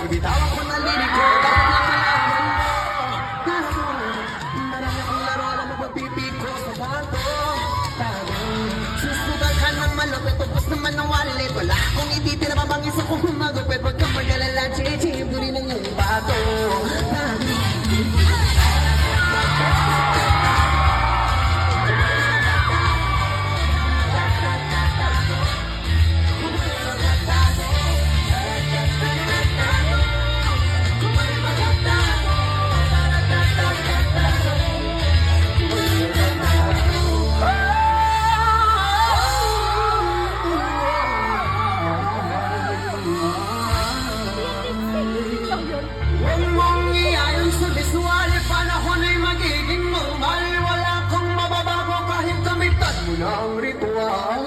Bitawan ko na liliko, dapat na malaman mo. Marami akong laro na magpapipiko sa kanto. Susugal ka ng malupit, ubos naman ng wallet. Wala akong ititira, mabangis akong humagupit. Pagka magalala, chichip, duri ng iyong bato. Huwag mong iayon sa visual, panahon ay magiging normal. Wala kang mababago kahit kamitan mo na ang ritual.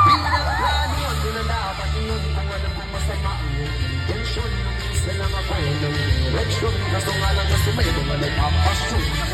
Pinagplano ang dapat yun kung alam kong masama ang intensyon. Isa lang ako ng direksyon, kaso nga lang gusto may mga nagpapasyon.